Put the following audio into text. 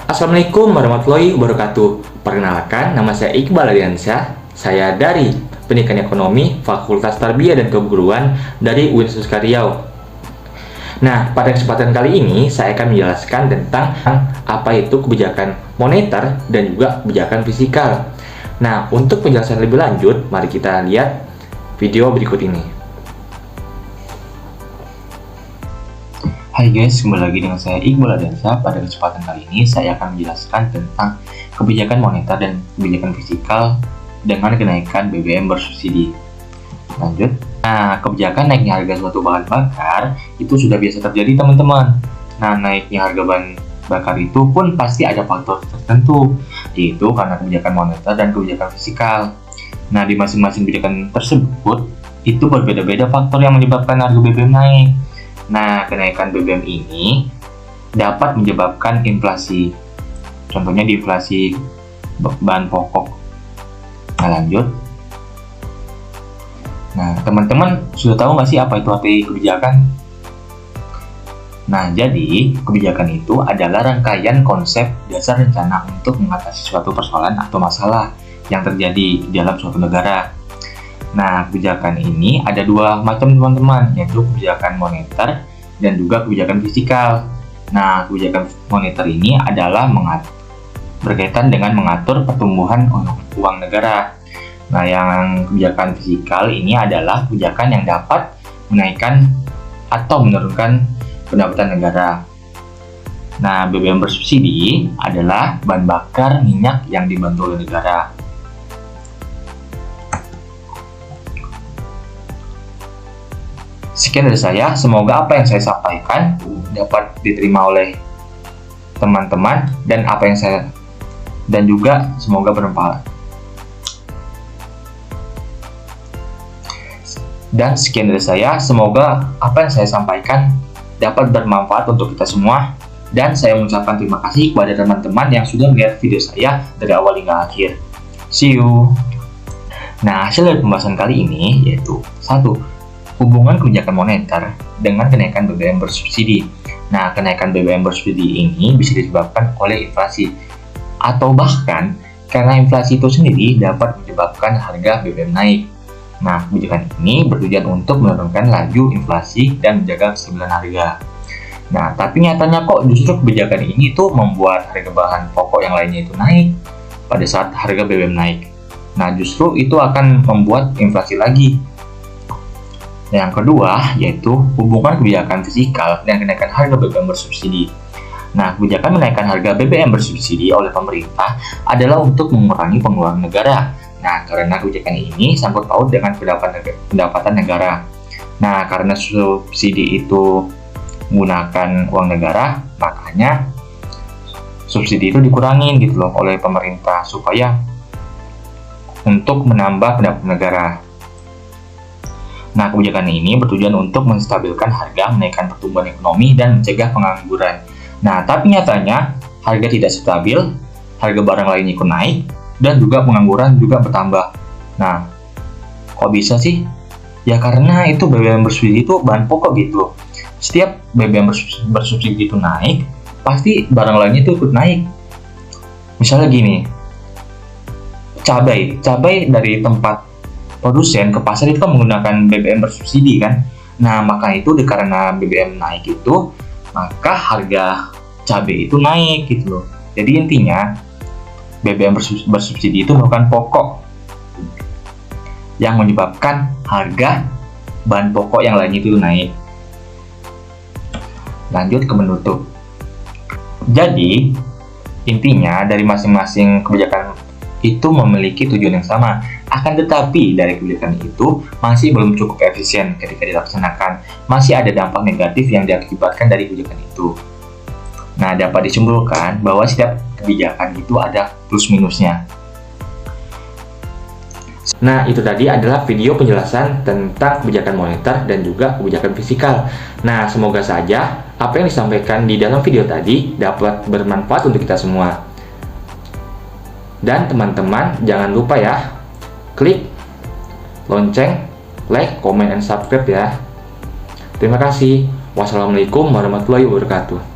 Assalamualaikum warahmatullahi wabarakatuh. Perkenalkan, nama saya Iqbal Ardiansyah. Saya dari Pendidikan Ekonomi, Fakultas Tarbiyah dan Keguruan dari Universitas Riau. Nah, pada kesempatan kali ini saya akan menjelaskan tentang apa itu kebijakan moneter dan juga kebijakan fiskal. Nah, untuk penjelasan lebih lanjut, mari kita lihat video berikut ini. Hai guys, kembali lagi dengan saya Iqbal Ardiansyah. Pada kesempatan kali ini saya akan menjelaskan tentang kebijakan moneter dan kebijakan fiskal dengan kenaikan BBM bersubsidi. Lanjut. Nah, kebijakan naiknya harga suatu bahan bakar itu sudah biasa terjadi teman-teman. Nah, naiknya harga bahan bakar itu pun pasti ada faktor tertentu, yaitu karena kebijakan moneter dan kebijakan fiskal. Nah, di masing-masing kebijakan tersebut itu berbeda-beda faktor yang menyebabkan harga BBM naik. Nah, kenaikan BBM ini dapat menyebabkan inflasi. Contohnya di inflasi bahan pokok. Nah, lanjut. Nah, teman-teman sudah tahu nggak sih apa itu arti kebijakan? Nah, jadi kebijakan itu adalah rangkaian konsep dasar rencana untuk mengatasi suatu persoalan atau masalah yang terjadi di dalam suatu negara. Nah, kebijakan ini ada dua macam teman-teman, yaitu kebijakan moneter dan juga kebijakan fiskal. Nah, kebijakan moneter ini adalah berkaitan dengan mengatur pertumbuhan uang negara. Nah, yang kebijakan fiskal ini adalah kebijakan yang dapat menaikkan atau menurunkan pendapatan negara. Nah, BBM bersubsidi adalah bahan bakar minyak yang dibantu oleh negara. Sekian dari saya, semoga apa yang saya sampaikan dapat diterima oleh teman-teman dan juga semoga bermanfaat. Dan sekian dari saya, semoga apa yang saya sampaikan dapat bermanfaat untuk kita semua, dan saya mengucapkan terima kasih kepada teman-teman yang sudah melihat video saya dari awal hingga akhir. See you. Nah, hasil dari pembahasan kali ini yaitu 1. Hubungan kebijakan moneter dengan kenaikan BBM bersubsidi. Nah, kenaikan BBM bersubsidi ini bisa disebabkan oleh inflasi, atau bahkan karena inflasi itu sendiri dapat menyebabkan harga BBM naik. Nah, kebijakan ini bertujuan untuk menurunkan laju inflasi dan menjaga kestabilan harga. Nah, tapi nyatanya kok justru kebijakan ini tuh membuat harga bahan pokok yang lainnya itu naik pada saat harga BBM naik. Nah, justru itu akan membuat inflasi lagi. Yang kedua, yaitu hubungan kebijakan fiskal dan kenaikan harga BBM bersubsidi. Nah, kebijakan menaikkan harga BBM bersubsidi oleh pemerintah adalah untuk mengurangi pengeluaran negara. Nah, karena kebijakan ini sangkut paut dengan pendapatan negara. Nah, karena subsidi itu menggunakan uang negara, makanya subsidi itu dikurangin gitu loh oleh pemerintah supaya untuk menambah pendapatan negara. Nah, kebijakan ini bertujuan untuk menstabilkan harga, menaikkan pertumbuhan ekonomi, dan mencegah pengangguran. Nah, tapi nyatanya harga tidak stabil, harga barang lainnya ikut naik, dan juga pengangguran juga bertambah. Nah, kok bisa sih? Ya karena itu BBM bersubsidi itu bahan pokok gitu. Setiap BBM bersubsidi itu naik, pasti barang lainnya itu ikut naik. Misalnya gini, cabai dari tempat produsen ke pasar itu kan menggunakan BBM bersubsidi kan. Nah, maka itu karena BBM naik itu, maka harga cabai itu naik gitu loh. Jadi intinya BBM bersubsidi itu merupakan pokok yang menyebabkan harga bahan pokok yang lainnya itu naik. Lanjut ke penutup. Jadi intinya dari masing-masing kebijakan itu memiliki tujuan yang sama. Akan tetapi dari kebijakan itu masih belum cukup efisien ketika dilaksanakan. Masih ada dampak negatif yang diakibatkan dari kebijakan itu. Nah, dapat disimpulkan bahwa setiap kebijakan itu ada plus minusnya. Nah, itu tadi adalah video penjelasan tentang kebijakan moneter dan juga kebijakan fiskal. Nah, semoga saja apa yang disampaikan di dalam video tadi dapat bermanfaat untuk kita semua. Dan teman-teman jangan lupa ya, klik lonceng, like, comment, and subscribe ya. Terima kasih. Wassalamualaikum warahmatullahi wabarakatuh.